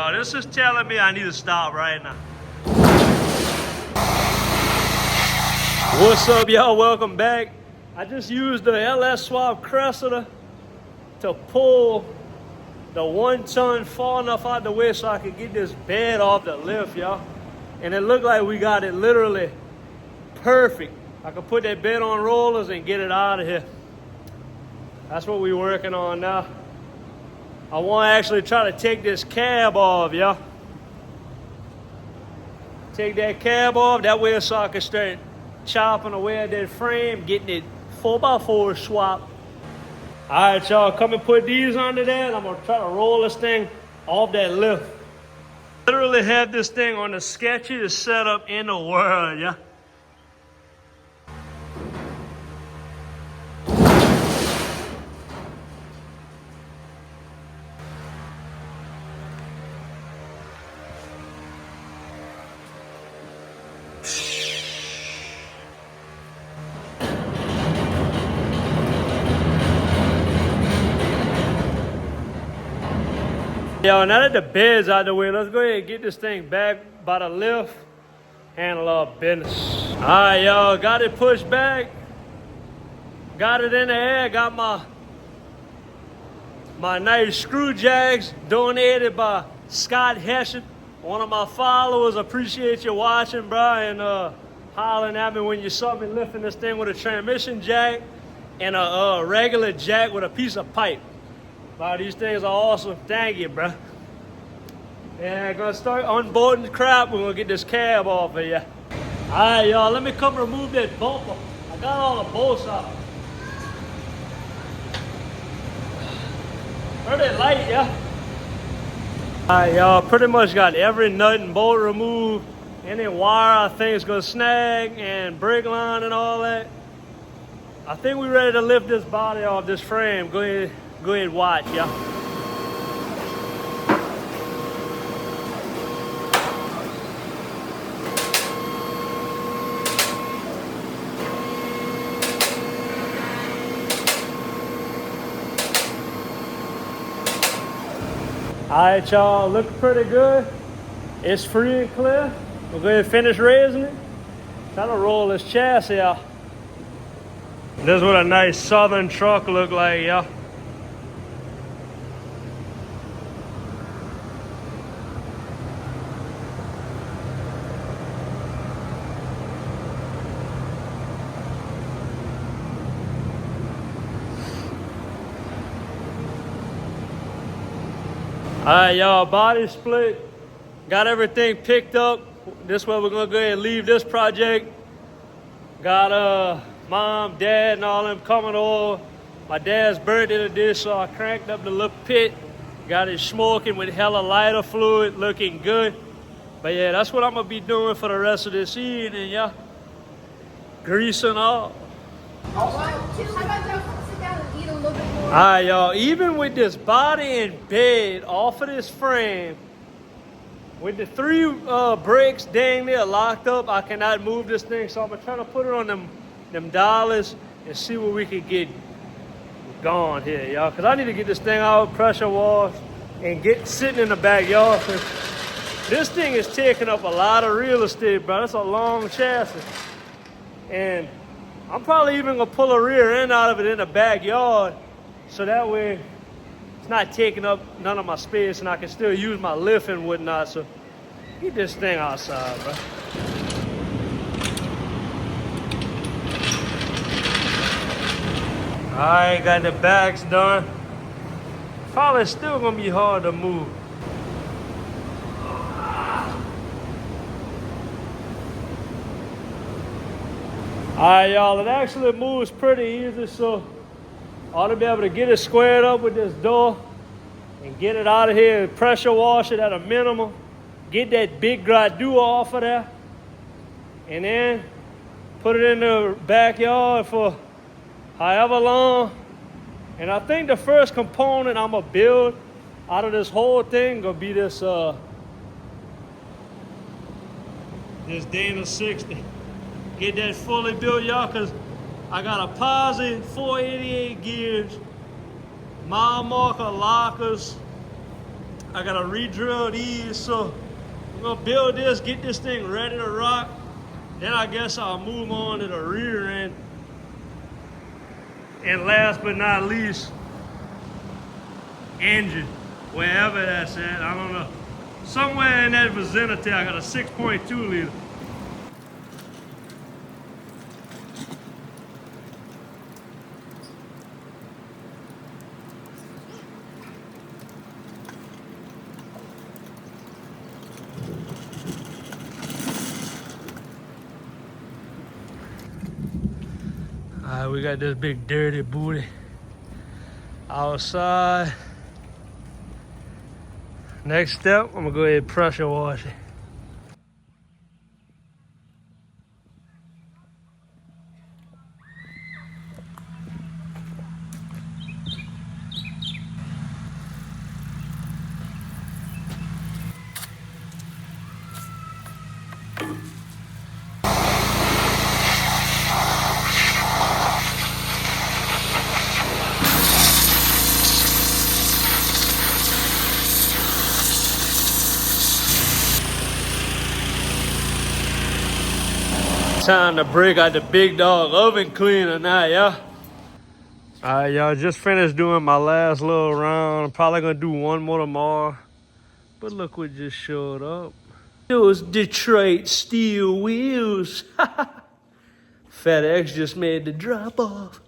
Oh, this is telling me I need to stop right now. What's up, y'all? Welcome back. I just used the LS swap cresseter to pull the 1 ton far enough out the way so I could get this bed off the lift, y'all. And it looked like we got it literally perfect. I could put that bed on rollers and get it out of here. That's what we're working on now. I want to actually try to take this cab off, y'all. Take that cab off, that way so I can start chopping away at that frame, getting it 4x4 swap. All right, y'all, come and put these under there. I'm gonna try to roll this thing off that lift. Literally have this thing on the sketchiest setup in the world, yeah. Yo, now that the bed's out the way, let's go ahead and get this thing back by the lift. Handle our business. All right, y'all, got it pushed back. Got it in the air. Got my nice screw jacks donated by Scott Hessian, one of my followers. Appreciate you watching, bro, and hollering at me when you saw me lifting this thing with a transmission jack and a regular jack with a piece of pipe. Wow, these things are awesome. Thank you, bro. And I'm gonna start unbolting the crap. We're gonna get this cab off of you. All right, y'all, let me come remove that bumper. I got all the bolts out. Pretty light, yeah? All right, y'all, pretty much got every nut and bolt removed. Any wire I think is gonna snag and brake line and all that. I think we're ready to lift this body off this frame. Go ahead and watch, y'all. All right, y'all, looking pretty good. It's free and clear. We'll go ahead and finish raising it. Try to roll this chassis out. This is what a nice southern truck look like, y'all. All right, y'all, body split. Got everything picked up. This way we're gonna go ahead and leave this project. Got mom, dad, and all them coming over. My dad's birthday today, so I cranked up the little pit. Got it smoking with hella lighter fluid, looking good. But yeah, that's what I'm gonna be doing for the rest of this evening, y'all. Greasing all. All right, y'all, even with this body and bed off of this frame, with the 3 brakes dang near locked up, I cannot move this thing. So I'm gonna try to put it on them dollars and see what we can get going here, y'all. Cause I need to get this thing out, pressure wash, and get sitting in the backyard. This thing is taking up a lot of real estate, bro. That's a long chassis. And I'm probably even gonna pull a rear end out of it in the backyard, so that way it's not taking up none of my space and I can still use my lift and whatnot. So get this thing outside, bro. All right, got the backs done. Probably still gonna be hard to move. All right, y'all, it actually moves pretty easy, so I ought to be able to get it squared up with this door and get it out of here, pressure wash it at a minimum, get that big gradua off of there, and then put it in the backyard for however long. And I think the first component I'm gonna build out of this whole thing gonna be this Dana 60. Get that fully built, y'all, because I got a posi 488 gears, mile marker lockers, I gotta re-drill these, so I'm gonna build this, get this thing ready to rock. Then I guess I'll move on to the rear end. And last but not least, engine, wherever that's at, I don't know. Somewhere in that vicinity, I got a 6.2 liter. All right, we got this big dirty booty outside. Next step, I'm gonna go ahead and pressure wash it. Time to break out the big dog oven cleaner now, y'all. All right, y'all, just finished doing my last little round. I'm probably gonna do one more tomorrow. But look what just showed up. Those Detroit steel wheels. FedEx just made the drop off.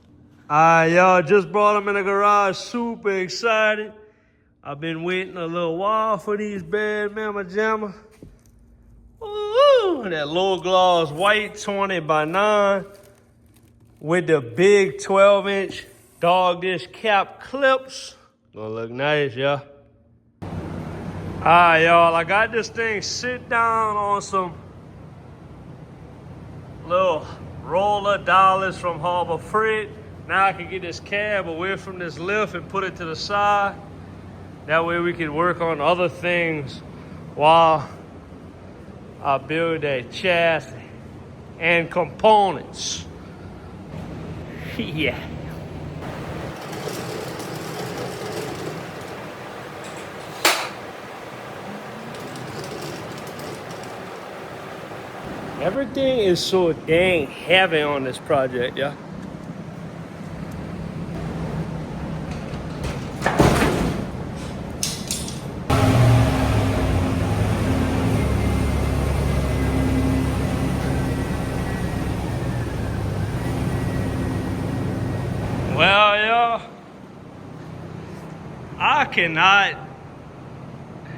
All right, y'all, just brought them in the garage. Super excited. I've been waiting a little while for these bad mama jamma. Ooh, that low gloss white 20 by 9 with the big 12-inch dog dish cap clips. Gonna look nice, y'all. All right, y'all, I got this thing sit down on some little roller dollars from Harbor Freight. Now I can get this cab away from this lift and put it to the side. That way we can work on other things while I build that chassis and components. Yeah. Everything is so dang heavy on this project, yeah. Well, y'all, I cannot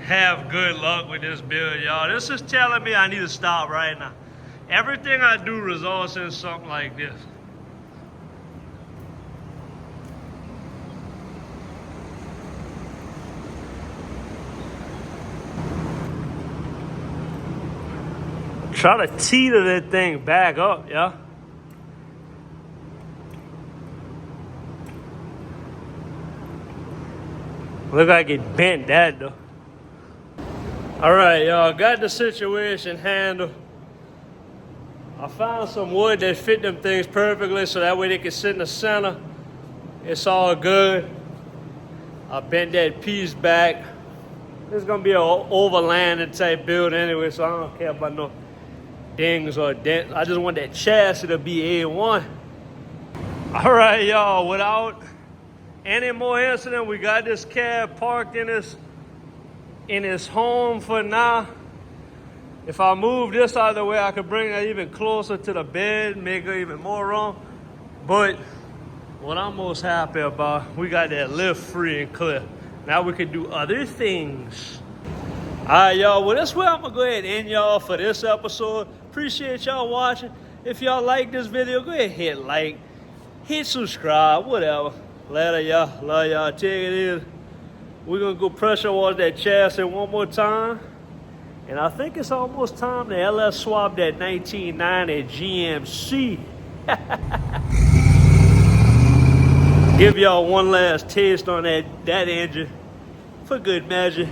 have good luck with this build, y'all. This is telling me I need to stop right now. Everything I do results in something like this. Try to teeter that thing back up, yeah. Look like it bent that though. All right, y'all, got the situation handled. I found some wood that fit them things perfectly so that way they can sit in the center. It's all good. I bent that piece back. This is gonna be an overlanding type build anyway, so I don't care about no dings or dents. I just want that chassis to be A1. All right, y'all, without any more incident, we got this cab parked in his home for now. If I move this out of the way, I could bring it even closer to the bed, make it even more room. But what I'm most happy about, we got that lift free and clear. Now we can do other things. All right, y'all, well, that's where I'm gonna go ahead and end y'all for this episode. Appreciate y'all watching. If y'all like this video, go ahead and hit like, hit subscribe, whatever. Later, y'all. Love y'all. Check it in. We're gonna go pressure wash that chassis one more time. And I think it's almost time to LS swap that 1990 GMC. Give y'all one last taste on that engine for good measure.